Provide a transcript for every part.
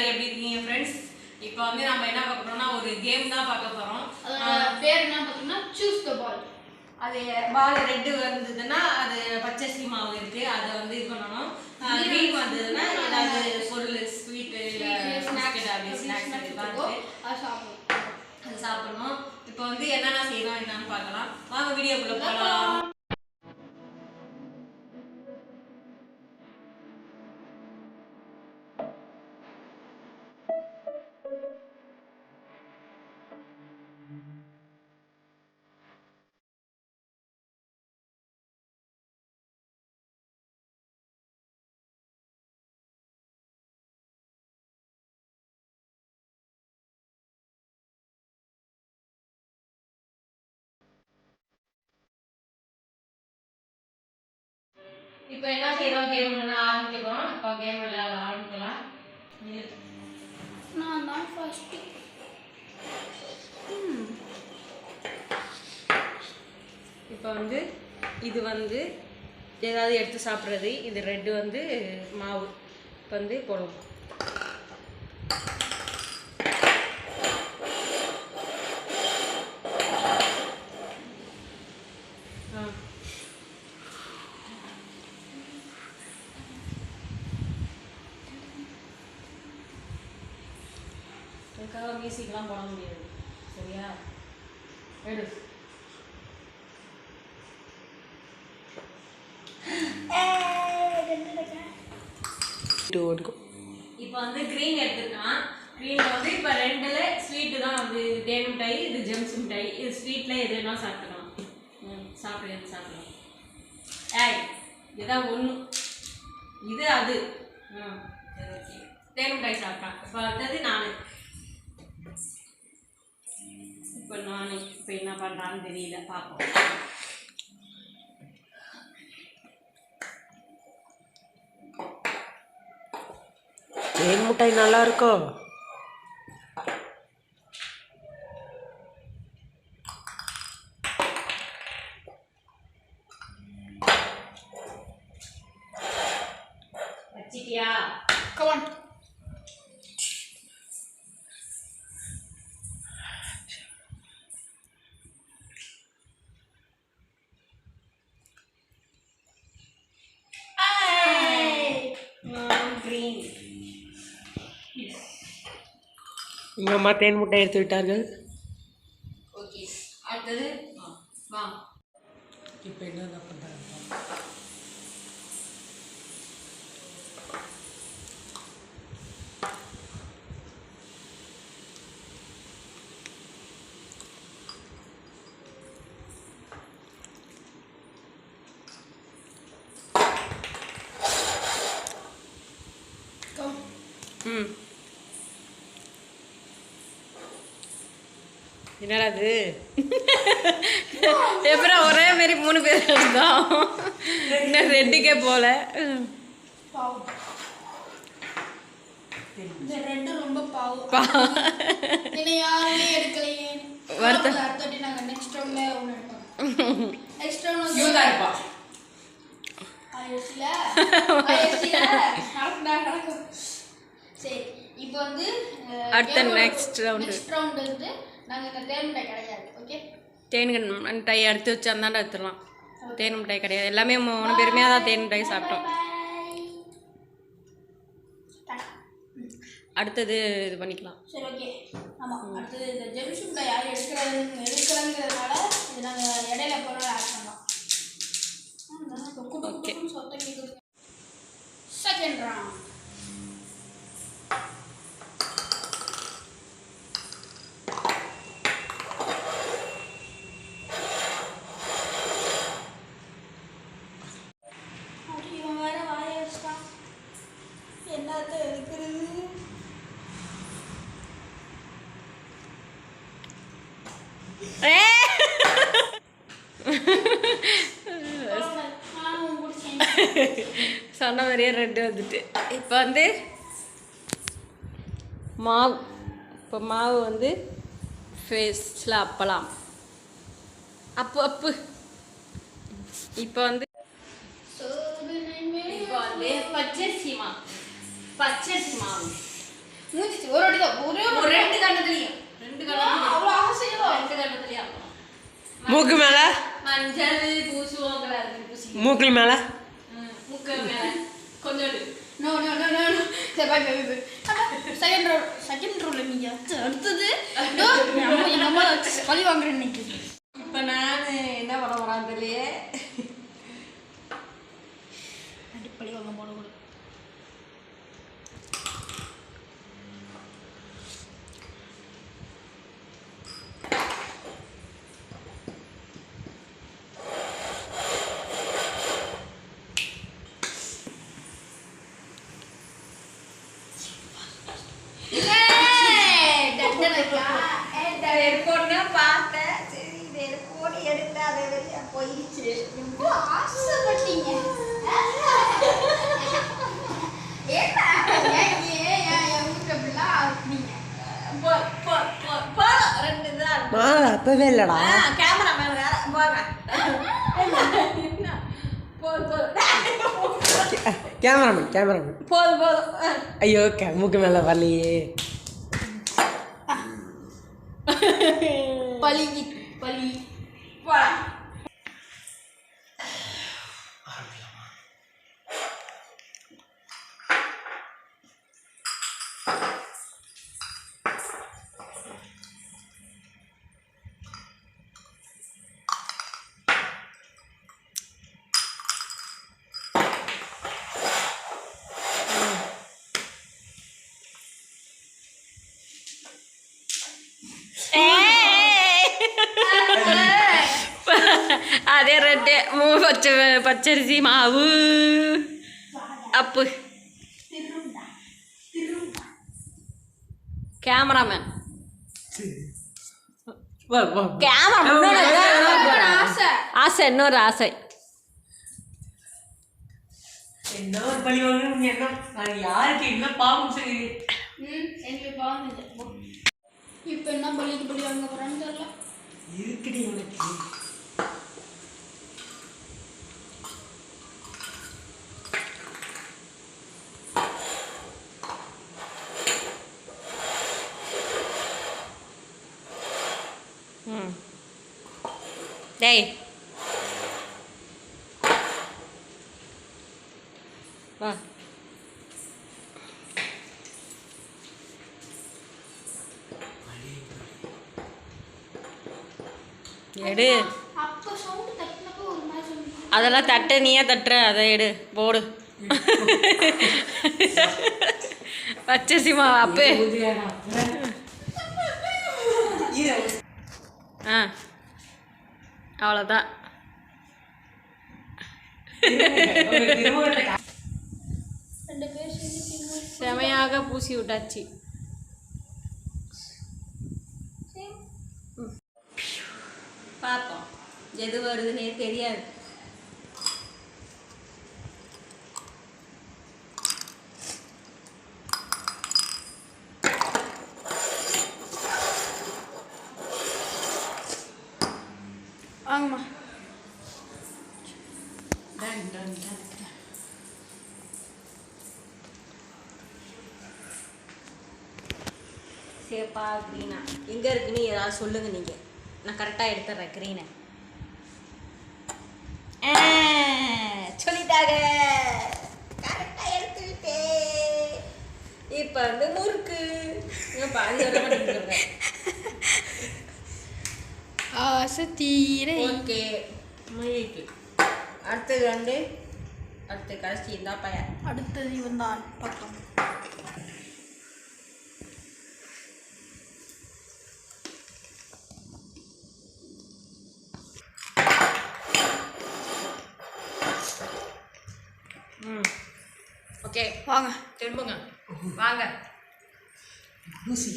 எல்லாரும் எப்படி இருக்கீங்க ஃப்ரெண்ட்ஸ்? இப்போ வந்து நம்ம என்ன பார்க்க போறோம்னா ஒரு கேம் தான் பார்க்க போறோம். பேர் என்ன பார்த்தீங்கன்னா சூஸ் தி பால். அது பால் ரெட் வந்ததுன்னா அது பச்சரிசி மாவு இருக்கு, அதை வந்து இது பண்ணணும். கிரீன் வந்ததுன்னா ஏதாவது பொருள் ஸ்வீட் ஸ்நாக்ஸ் அது சாப்பிடணும். இப்போ வந்து என்னென்ன செய்யணும் என்னன்னு பார்க்கலாம். வாங்க வீடியோக்குள்ள போகலாம். இப்போ என்ன செய்யறோம்? கேம் ஆரம்பிக்கிறோம். இப்போ கேம் விளையாட ஆரம்பிக்கலாம். நான் தான் ஃபர்ஸ்ட். இப்போ வந்து இது வந்து ஏதாவது எடுத்து சாப்பிட்றது. இது ரெட்டு வந்து மாவு. இப்போ வந்து போடுவோம். அதுக்காக மியூசிக்லாம் போட முடியாது, சரியா? எடு. இப்போ வந்து கிரீன் எடுத்துக்கலாம். கிரீன்ல வந்து இப்போ ரெண்டுல ஸ்வீட்டு தான் வந்து தேன் மிட்டாய், இது ஜெம்ஸ் மிட்டாய். இது ஸ்வீட்ல எது வேணாலும் சாப்பிடலாம். சாப்பிடலாம். ஏய் இதுதான் ஒன்று, இது அது. சரி ஓகே, தேன் மிட்டாய் சாப்பிட்டான். இப்போ அடுத்தது நான். இப்போ நான் இப்போ என்ன பண்ணுறான்னு தெரியல, பார்ப்போம். தேன் மிட்டாய் நல்லா இருக்கும். வச்சிட்டியா? கமான். எங்கள் அம்மா தேன் முட்டை எடுத்து விட்டார்கள். ஓகே, அடுத்தது வா. இப்போ என்ன பண்ணுறாங்க? என்னடா அது? எப்பறம் ஒரே மாரி 3 பேர் எடுத்தோம். இன்னும் ரெட்டுக்கே போல. இந்த ரெட் ரொம்ப பாவம். என்ன யாருமே எடுக்கலையே. அடுத்து நாங்க நெக்ஸ்ட் ரவுண்ட்ல ஒன்னு எடுப்போம். நெக்ஸ்ட் ரவுண்ட் யூதா இருப்பா. ஐஎஸ்ல நடக்கும். சரி, இப்போ வந்து அடுத்த நெக்ஸ்ட் ரவுண்ட் வந்து நாங்க இந்த தேன் மிட்டாய் கிடையாது. ஓகே, தேன் மிட்டாய் எடுத்து வச்சு அந்தாண்ட எடுத்துடலாம். தேன் மிட்டாய் கிடையாது, எல்லாமே 3 பேருமே தான் தேன் மிட்டாய் சாப்பிட்டோம். அடுத்தது இது பண்ணிக்கலாம். சரி ஓகே. ஆமாம், அடுத்தது இந்த ஜெம்ஸ் மிட்டாய் யார் எடுக்கலங்கிறதுனால இது நாங்கள் இடையில போனால் ஆட் பண்ணலாம். ஓகே, சொத்தம் கேட்குது. Second round. என்னத்தை எடுக்கிறது? சொன்ன மாதிரியே ரெட்டு வந்துட்டு. இப்போ வந்து மாவு. இப்போ மாவு வந்து ஃபேஸில் அப்பலாம். அப்பு இப்போ வந்து பச்சரிசி மாவு. முடிஞ்சிச்சு ஒரு வாட்டி தான் ஒரே ஒரு ரெண்டு கண்ணத்துலயும் அவ்வளோ ஆசையோ ரெண்டு கண்ணத்துலயும் மூக்கு மேலே மஞ்சள் பூசுவோங்களா பூசி மூக்கில் மேலே முக்க மேல கொஞ்சம் no no no no no சரி bye bye bye second roll நீங்க அடுத்தது எங்கள் அம்மா வச்சு பழி வாங்குறேன் இன்னைக்கு இப்போ நான் என்ன பண்ண போறான்னு தெரியலையே பழி வாங்க போட கூட எடுப்போன்னு பார்த்தேன் சரி இது எடுப்போன்னு எடுத்து அதை வெளியே போயிடுச்சு ஆசைப்பட்டீங்க ரெண்டு தான் மாலை அப்பவே இல்லைடா கேமரா மேல வேற போங்க கேமராமேன் போதும் ஐயோ மூக்கு மேலே வரலையே பழி பழி போலாம் அதே ரெட்டு பச்சரிசி மாவு அப்பு கேமராமேன் ஆசை ஆசை இன்னொரு ஆசை என்ன ஒரு பழி வாங்கணும் என்ன நான் யாருக்கு என்ன பாவம் செய்கிறேன் எங்களுக்கு பாவம் இல்லை இப்போ என்ன பள்ளிக்கு பள்ளி வாங்க போகிறான்னு தெரியல இருக்குடி உனக்கு டேய் வா எடு அப்போ சவுண்டு தட்டினப்போ ஒரு மாதிரி சொன்னீங்க அதெல்லாம் தட்டு நீயே தட்டுற அதை எடு போடு பச்சரிசி மாவு அப்பே ஆ அவ்வளோதான் ரெண்டு பேர் சேர்ந்து செமையாக பூசி விட்டாச்சு பார்ப்போம் எது வருதுன்னே தெரியாது வாங்கம்மா சேப்பா க்ரீனா எங்கே இருக்குன்னு ஏதாவது சொல்லுங்க நீங்கள் நான் கரெக்டாக எடுத்துட்றேன் க்ரீனை சொல்லிட்டாங்க கரெக்டாக எடுத்துக்கிட்டேன் இப்போ வந்து முறுக்கு பாதி வர மாட்டேங்க ஆசை தீரை ஓகே முயக்கு அடுத்தது வந்து அடுத்த கடைசி இருந்தா பையன் அடுத்தது இவன் தான் பக்கம் ஓகே வாங்க திரும்புங்க வாங்க ஊசி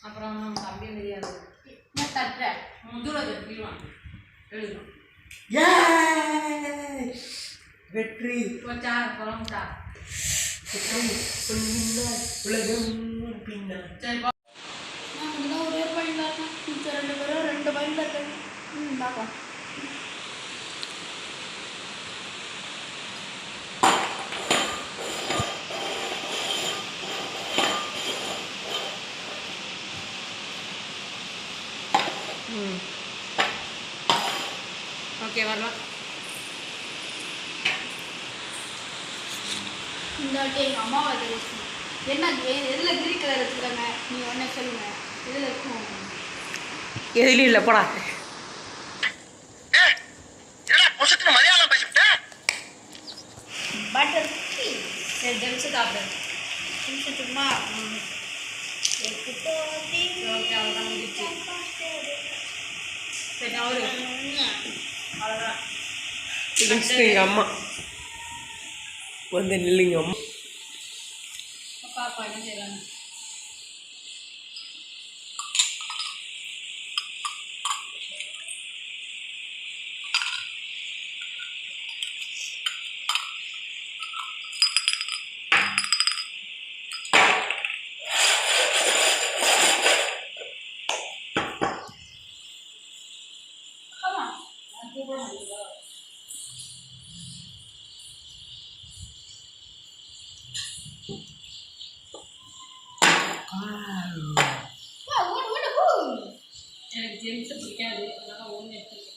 அப்புறம் நமக்கு அப்படியே தெரியாது என்ன தட்டுற தூரம் தட்டிடுவான் எழுதும் வெற்றி போச்சா புறம்ட்டா உலகம் பின்னால் சரி நான் மட்டும்தான் ஒரே பையன் தான் இருக்கேன் மிச்சம் ரெண்டு பேரும் ரெண்டு பையன் தான் இருக்காங்க பார்க்கலாம் வரலாம். இந்த வாட்டி எங்கள் அம்மாவை தெரியும் என்ன எதில் கிரீன் கலர் வச்சுருக்காங்க நீங்கள் ஒன்றே சொல்லுங்க எதில் இருக்கும் எதுலையும் இல்லை போடா. பட்டர் சரி ஜெம்ஸு சாப்பிடு. சும்மா ஓகே அவ்வளோதான் முடிச்சு. சரி அவரு அவ்வளோதான். நெக்ஸ்ட் எங்கள் அம்மா வந்து நில்லுங்க அம்மா. பாப்பா என்ன செய்யறாங்க? எனக்கு ஜெம்ஸ் பிடிக்காது, அதனால ஒன்று எடுத்துருக்கேன்.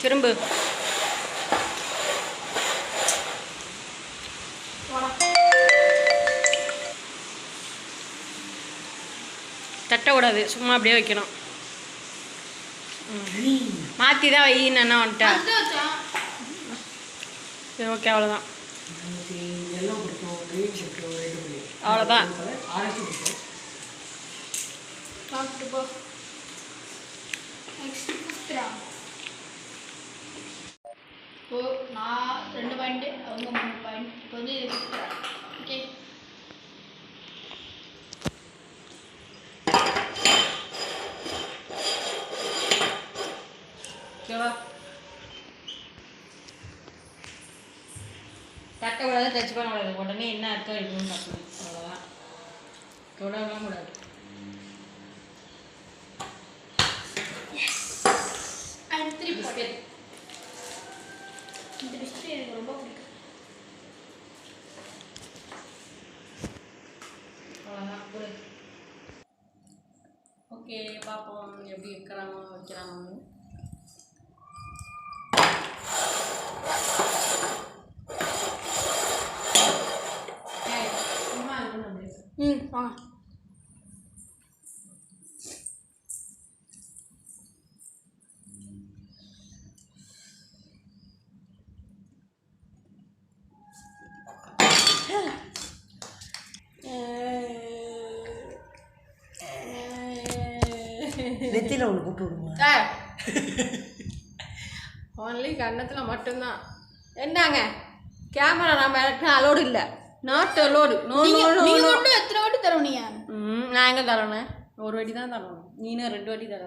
திரும்ப தட்டக்கூடாது, சும்மா அப்படியே வைக்கணும். மாற்றி தான் வையின்னு என்ன வந்துட்டா. சரி ஓகே அவ்வளோதான். எல்லாம் பிடிக்கும், க்ரீன் பிடிக்கும், ரெட் பிடிக்கும். அவ்வளோதான். ஆரஞ்சு பிடிக்கும். சாப்பிட்டு போ நெக்ஸ்ட் புத்ரா. இப்போ நான் 2 பாயிண்ட் அவங்க 3 பாயிண்ட். இப்போ வந்து இது புத்ரா. ஓகே ஓகேவா? தட்டக்கூடாது, டச் பண்ணக்கூடாது. உடனே என்ன அர்த்தம் இருக்குன்னு பார்க்கணும். அவ்வளோதான். தொடரலாம் கூடாது. And 3 biscuit. பாயிண்ட். இந்த பிஸ்கெட் எனக்கு ரொம்ப பிடிக்கும். அவ்வளோதான் கொடு. ஓகே பார்ப்போம் எப்படி இருக்கிறாங்க வைக்கிறாங்க. சும்மா இருக்கணும் அப்படியே. வாங்க நெத்தியில் ஒன்று போட்டு விடுமா? ஒன்லி கன்னத்தில் மட்டும்தான். என்னங்க கேமரா நம்ம அலோடு இல்லை, not allowed. No no no. நீங்க மட்டும் எத்தனை வாட்டி தருவீங்க? நான் எங்கே தரணும்? ஒரு வாட்டி தான் தரணும். நீனும் 2 வாட்டி தர.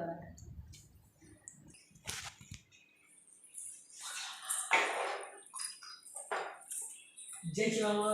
ஜெயிக்கலாமா?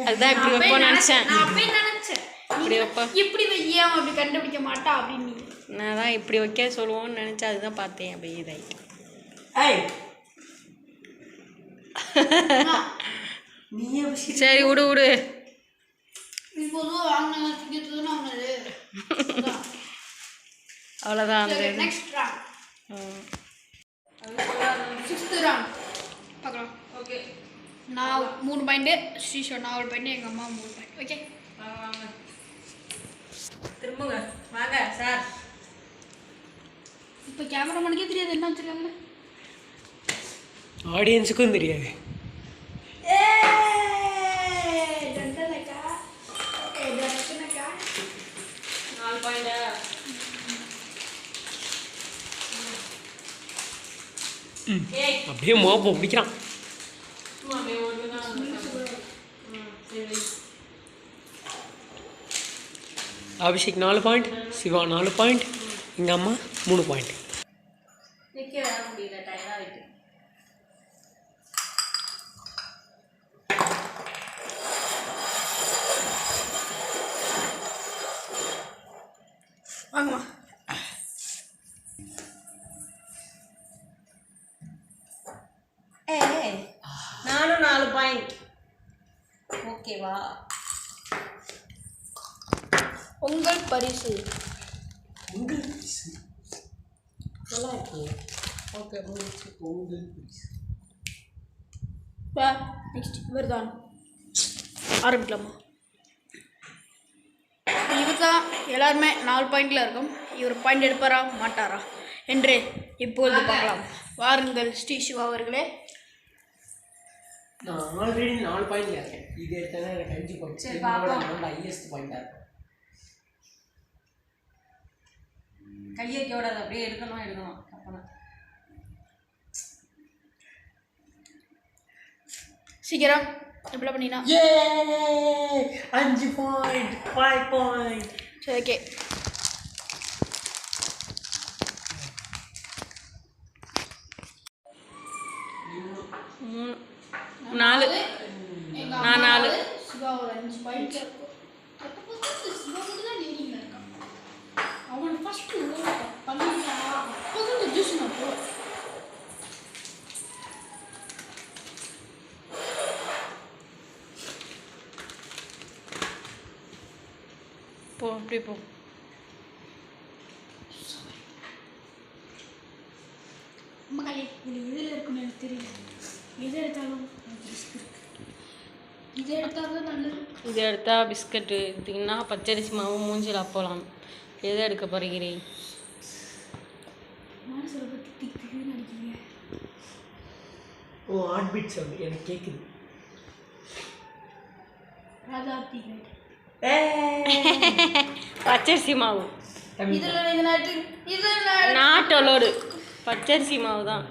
அதுதான் இப்படி வைப்போன்னு நினச்சேன். நான் அப்பவே நினைச்சேன் இப்படி வைப்பா. இப்படி வையாம அப்படி கண்டுபிடிக்க மாட்டா அப்படின்னு. நான் தான் இப்படி வைக்க சொல்லுவோன்னு நினச்சேன். அதுதான் பார்த்தேன் அப்படியே இதாகி. ஏய் நீயே வச்சு சரி விடு விடு. இப்போதும் வாங்கினாங்க திங்கத்துன்னு அவனது. அவ்வளோதான். அந்த நெக்ஸ்ட் ரவுண்ட் ம். 6th ரவுண்ட் பார்க்கலாம். ஓகே நான் 3 பாயிண்ட், ஸ்ரீஷோ 4 பாயிண்ட், எங்கள் அம்மா 3 பாயிண்ட். ஓகே வாங்க வாங்க திரும்புங்க வாங்க சார். இப்போ கேமராமேனுக்கே தெரியாது என்ன வச்சுருக்காங்க. ஆடியன்ஸுக்கும் தெரியாது. நாலு பாயிண்டா? ஏய் அப்படியே மோப்ப பிடிக்கிறான். சும்மா அப்படியே ஒழுங்கா சரி. அபிஷேக் 4 பாயிண்ட், சிவா 4 பாயிண்ட், எங்கள் அம்மா 3 பாயிண்ட். நிற்க வர முடியல, டயர்டாகிட்டு. ஓகேவா? உங்கள் பரிசு. நல்லா இருக்கு. ஓகே முடிச்சு. நெக்ஸ்ட் இவர் தான் ஆரம்பிக்கலாமா? இவர் தான் எல்லாருமே 4 பாயிண்டில் இருக்கும். இவர் பாயிண்ட் எடுப்பாரா மாட்டாரா என்று இப்பொழுது பார்க்கலாம். வாருங்கள் ஸ்ரீ சிவா அவர்களே. நான் ஆல்ரெடி 4 பாயிண்ட் இருக்கேன். இது எடுத்தா எனக்கு 5 பாயிண்ட். சரி பாப்போம். என்னோட ஹையஸ்ட் பாயிண்டா இருக்கும். கையை வைக்க விடாது, அப்படியே எடுக்கணும் அப்பனா. சீக்கிரம் எப்படி பண்ணினா? 5 பாயிண்ட், 5 பாயிண்ட். சரி ஓகே. நாலு. நான் 4. சிவா ஒரு 5 பாயிண்ட் இருக்கும். சிவா மட்டும் தான் லீடிங்ல இருக்கான். அவன் ஃபர்ஸ்ட் பண்ணிட்டா அப்பதான் ஜூஸ் நான் போ. போ அப்படியே போ. மக்களே இதில் எதில் இருக்குன்னு எனக்கு தெரியல. எது எடுத்தாலும் இது எடுத்தாலும் நல்லது. இது எடுத்தால் பிஸ்கட்டு எடுத்திங்கன்னா பச்சரிசி மாவு மூஞ்சில் அப்போலாம். எதை எடுக்க போகிறீங்க? மனசில் பற்றி திக்குன்னு நினைக்கிறீங்க. ஓ ஹார்ட் பீட் சவுண்ட் எனக்கு கேட்குது. ராஜா பச்சரிசி மாவு. இதில் நாட்டு அலோடு பச்சரிசி மாவு தான்.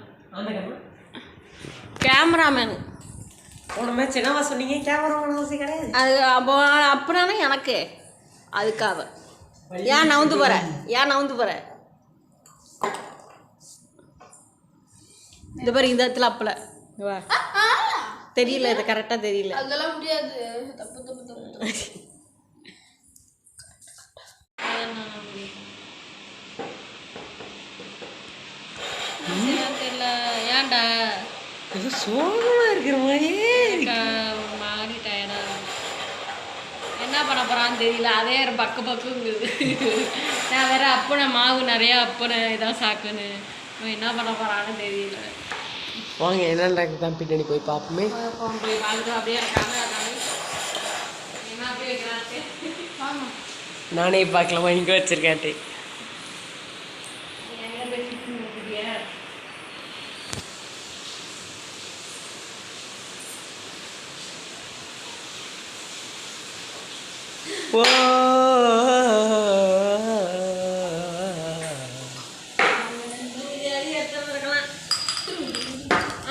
கேமராமேன் போன மேட்ச் என்னவா சொன்னீங்க? கேமராமேன் அவசியம் கிடையாது. அது அப்போ அப்படின்னா எனக்கு அதுக்காக ஏன் நவுந்து போற இந்த பாரு இந்த இடத்துல அப்பல தெரியல, இது கரெக்டா தெரியல. அதெல்லாம் முடியாது. தப்பு தப்பு தப்பு. தெரியல ஏன்டா ஏதோ சோகமா இருக்கிற மாதிரியே மாறி டயர்டா என்ன பண்ண போறான்னு தெரியல. அதே பக்குங்குது. நான் வேற அப்பனை மாவு நிறைய அப்பனை இதான் சாக்குன்னு என்ன பண்ண போறான்னு தெரியல. வாங்க என்னன்றது தான் பின்னாடி போய் பார்ப்போமே. போய் பார்த்துட்டு அப்படியே கேமரா என்ன அப்படியே வைக்கிறாச்சு. நானே பார்க்கலாமா இங்கே வச்சிருக்காட்டு. ஓ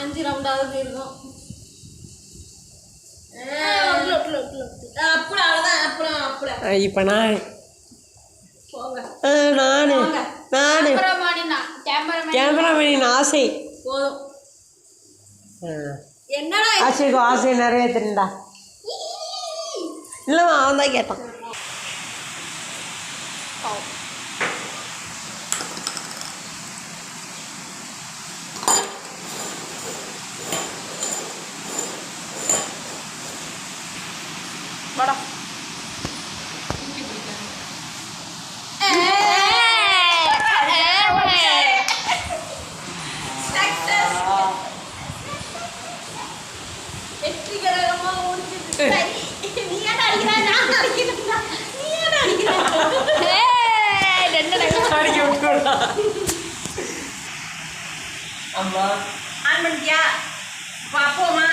5 ரவுண்டாவது இருக்கும். அப்படி அவ்வளோதான். அப்புறம் இப்போ நான் கேமராமேனின் ஆசை போதும். என்னடா ஆசை நிறைய தெரியுண்டா. இல்லைம்மா அவன் தான் கேட்டான். வாடா. அம்மா ஆன் பண்ணிட்டியா? அப்போமா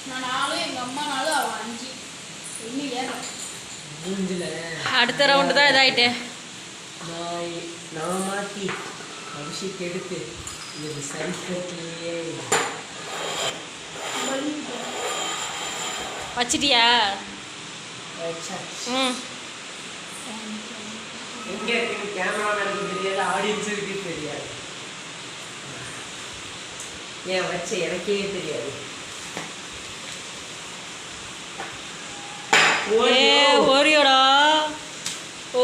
நான் 4 எங்கள் அம்மா 4 அவன் 5 இன்னும் ஏறும். அடுத்த ரவுண்டு தான் இதாயிட்டு. நான் மாற்றி அபிஷேக் எடுத்து இது சரி கட்டியே வச்சிட்டியா? ம் எங்கே இருக்கு கேமராமேனுக்கு தெரியாது, ஆடியன்ஸுக்கு தெரியாது. ஏன் வச்ச எனக்கே தெரியாது. ஓரியோடா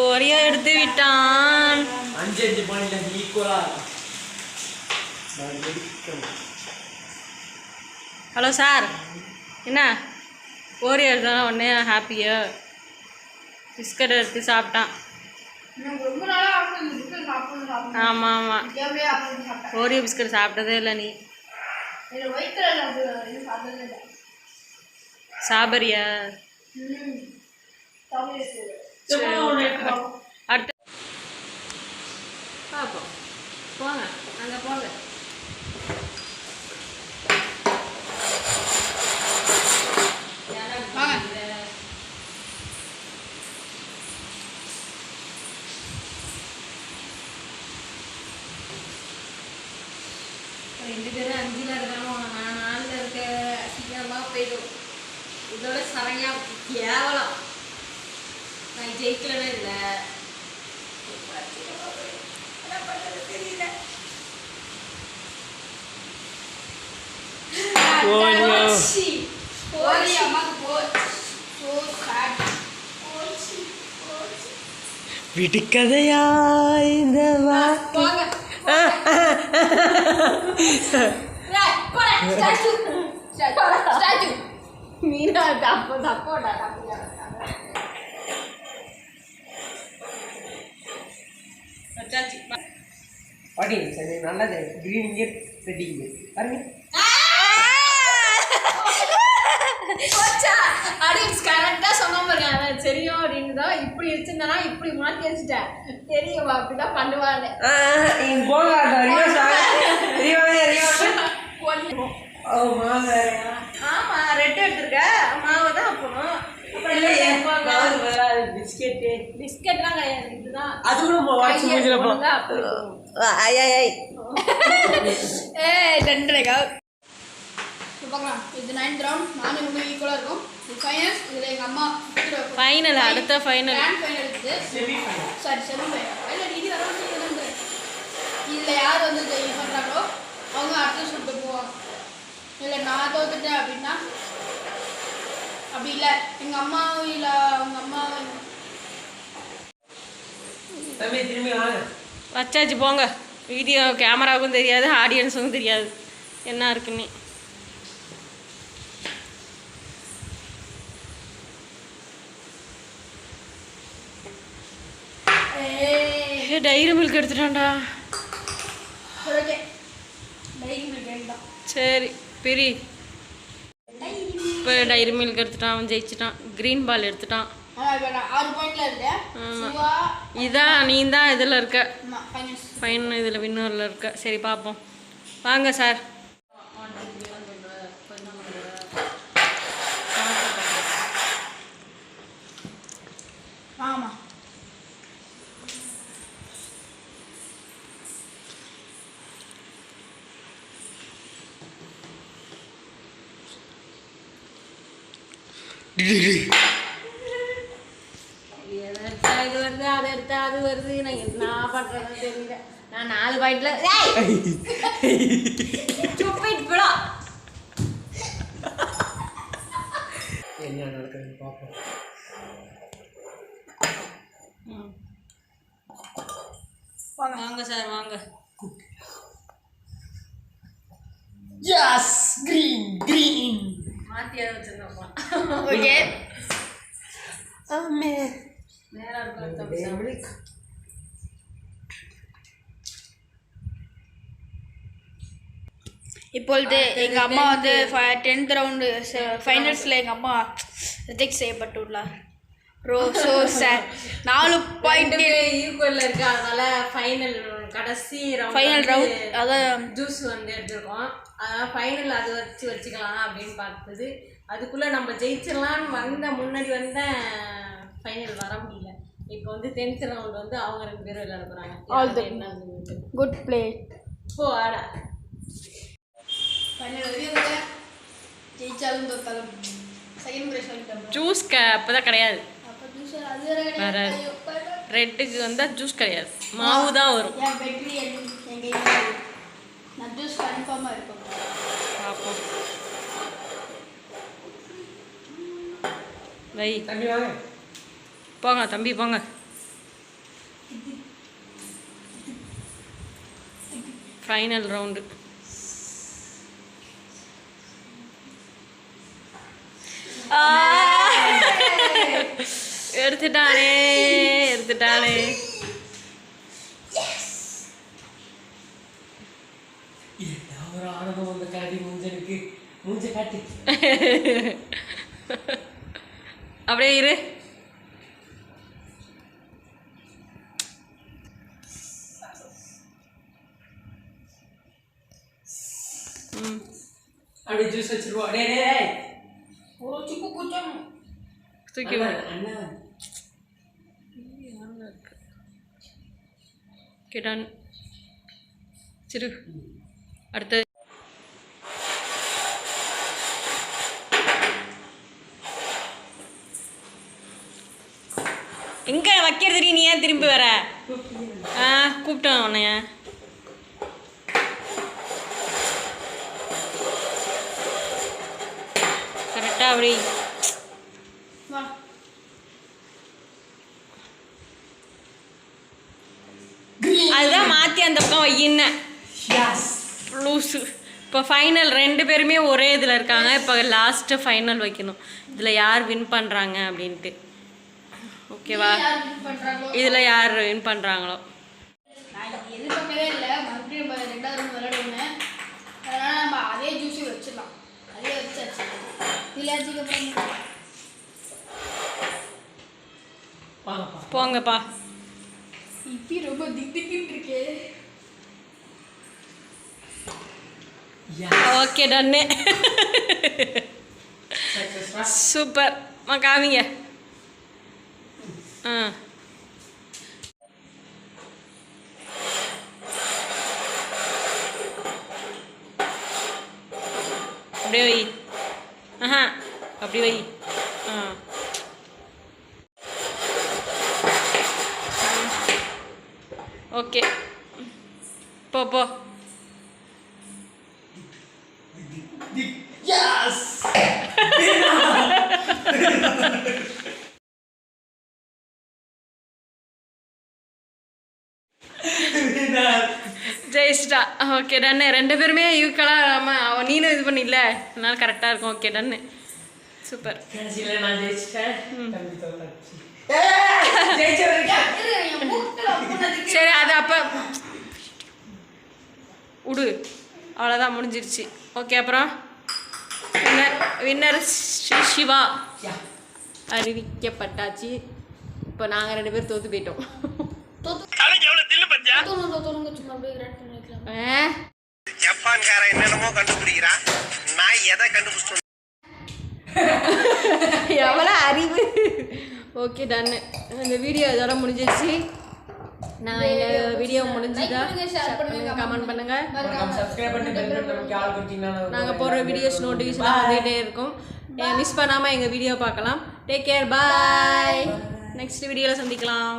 ஓரி எடுத்து விட்டான். 5 பாயிண்ட்ல ஈக்குவலா. ஹலோ சார், என்ன ஓரியோ எடுத்தாலும் உடனே ஹாப்பியா பிஸ்கட் எடுத்து சாப்பிட்டான். ரொம்ப நாளா ஆகுது இந்த பிஸ்கட் சாப்பிடணும். ஆமாம் ஆமாம், எப்பவே ஆகுது சாப்பிட்டேன். ஓரியோ பிஸ்கட் சாப்பிட்டதே இல்லை நீ. எனக்கு வயிற்றுல இது சாப்பிட்டதே இல்லை. சாபரியா? அடுத்து பார்ப்போம். போங்க அங்கே போங்க. ரெண்டு பேரும் 5ல் இருக்கானோ, நான் 4ல் இருக்க. சீக்கிரமாக போயிடும். இதோட சரணியா கேவலம். நான் ஜெயிக்கலன்னு இல்லை, என்ன பண்ணுறது தெரியல. ஓரி அம்மாக்கு போச்சு. So sad. போச்சு. விடுக்கதையா இந்த போங்க. ஸ்டாச்சு. மீனா தப்போடா. பாட்டி சரி நல்லது. கிரீன் இங்கே ரெடிங்க பாருங்க. கரெக்டாக சொன்ன பாருங்க. தெரியும் அப்படின்னு தான் இப்படி வச்சிருந்தானா இப்படி மாற்றி வச்சுட்டேன். தெரியும் அப்படிதான் பண்ணுவாங்க. ஆமா, ரெட் எடுத்துருக்க மாவு தான் அப்பணும். பிஸ்கெட்லாம் கிடையாது, இதுதான். அது கூட பார்க்கலாம். இது 9th ரவுண்ட். நானும் இவங்க ஈக்குவலாக இருக்கும். இது ஃபைனல்ஸ். இதில் எங்கள் அம்மா ஃபைனல், அடுத்த ஃபைனல். கிராண்ட் ஃபைனல் இருக்குது. Sorry, semi final. ஃபைனல் இது வரும். இதில் யார் வந்து இது பண்ணுறாங்களோ அவங்க அடுத்த சுட்டு போவாங்க. இல்லை நான் தோத்துட்டேன் அப்படின்னா, அப்படி இல்லை எங்கள் அம்மாவும் இல்லை அவங்க அம்மாவும் திரும்பி வாங்க. வச்சாச்சு போங்க. வீடியோ கேமராவுக்கும் தெரியாது, ஆடியன்ஸுக்கும் தெரியாது என்ன இருக்குன்னு. டைரி மில்க் எடுத்துட்டான்டா. சரி பெரி, இப்போ டைரி மில்க் எடுத்துட்டான். அவன் ஜெயிச்சிட்டான். க்ரீன் பால் எடுத்துட்டான். 6 பாயிண்ட்ல இருக்கு. இதான் நீ தான் இதில் இருக்க ஃபைனல், இதில் வின்னரில் இருக்க. சரி பார்ப்போம் வாங்க சார். ஆமாம் இது வருது, அதை எடுத்தா அது வருது. நான் என்ன பண்ணுறதுன்னு தெரியல. நான் 4 பாயிண்ட்ல என்ன நடக்குதுன்னு பார்ப்போம். வாங்க சார் வாங்க. Yes, green. மாத்தியாவது வச்சிருந்தோம்மா. ஓகே. நேரா இருக்கும். இப்பொழுது எங்கள் அம்மா வந்து 10th ரவுண்டு ஃபைனல்ஸில் எங்கள் அம்மா ரிஜெக்ட் செய்யப்பட்டுள்ளார். ஸோ சார் 4 பாயிண்ட் ஈக்குவலில் இருக்கு. அதனால கடைசி ஃபைனல் ரவுண்ட் அதான் ஜூஸ் வந்து எடுத்துருக்கோம். அதனால் ஃபைனல் அதை வச்சுக்கலாம் அப்படின்னு பார்த்தது. அதுக்குள்ளே நம்ம ஜெயிச்சிடலான்னு முன்னாடி வந்த ஃபைனல் வர முடியல. இப்போ வந்து 10th ரவுண்ட் வந்து அவங்க 2 பேரும் விளையாட போகிறாங்க. என்ன குட் பிளே. ஓ ஆடா ஜெயிச்சாலும் தோத்தாலும் செகண்ட் ப்ரைஸ் வாங்கிட்டோம். ஜூஸ் அப்போ தான் கிடையாது. அப்போ ஜூஸ் அது வேற கிடையாது. ரெட்டுக்கு வந்தால் ஜூஸ் கிடையாது, மாவு தான் வரும். என் வெற்றி எங்கள் நான் ஜூஸ் கன்ஃபார்மாக இருக்கும். பார்ப்போம். வை தம்பி வாங்க. போங்க தம்பி போங்க. Final round. எடுத்துட்டானே எடுத்துட்டானே. ஒரு ஆனந்தம் வந்து காட்டி மூஞ்சனுக்கு மூஞ்ச காட்டி அப்படியே இரு. அப்படியே ஜூஸ் வச்சிருவோம். டே டே ஒரு சிப்பு குச்சம் தூக்கி அண்ணா கேட்டான். சிறு அடுத்தது எங்க வைக்கிறது? நீ ஏன் திரும்பி வர? கூப்பிட்டேன் உன்னைய. கரெக்டா அப்படி வா. அதுதான் மாற்றி அந்த பக்கம் வையின்ன லூஸு. இப்போ ஃபைனல் 2 பேருமே ஒரே இதில் இருக்காங்க. இப்போ லாஸ்ட்டு ஃபைனல் வைக்கணும். இதில் யார் வின் பண்ணுறாங்க அப்படின்ட்டு. ஓகேவா? இதில் யார் வின் பண்ணுறாங்களோ. நான் எதிர்பார்க்கவே இல்லை. மறுபடியும் 2வது விளையாடுவேன். அதனால் நம்ம அதே ஜூஸி வச்சிடலாம். அதே வச்சாச்சு. இதில் போங்கப்பா. இப்படி ரொம்ப திக்கிட்டு இருக்கே. ஓகே டன்னு. சூப்பர். காமிங்க. அப்படியே வை. அப்படி வை. ஓகே போ போ. ஜெயிச்சிட்டா. ஓகே டன்னு. 2 பேருமே ஈக்குவலாக அவன் நீனும் இது பண்ணிடல. அதனால கரெக்டாக இருக்கும். ஓகே டன்னு. சூப்பர். நான் ஜெயிச்சிட்டேன். சரி அது அப்போ விடு. அவ்வளோதான் முடிஞ்சிருச்சு. ஓகே அப்புறம் வின்னர் சிவா அறிவிக்கப்பட்டாச்சு. இப்போ நாங்கள் 2 பேரும் தோற்று போயிட்டோம். ஜப்பான்காரன் என்னென்னமோ கண்டுபிடிக்கிறான். நான் எதை கண்டுபிடிச்சேன்? எவ்வளோ அறிவு. ஓகே டன்னு. இந்த வீடியோ இதோட முடிஞ்சிருச்சு. நான் எங்கள் வீடியோ முடிஞ்சுதா கமெண்ட் பண்ணுங்கள். நாங்கள் போடுற வீடியோஸ் நோட்டிஃபிகேஷன் வந்துகிட்டே இருக்கும். மிஸ் பண்ணாமல் எங்கள் வீடியோ பார்க்கலாம். Take care. பாய். நெக்ஸ்ட் வீடியோவில் சந்திக்கலாம்.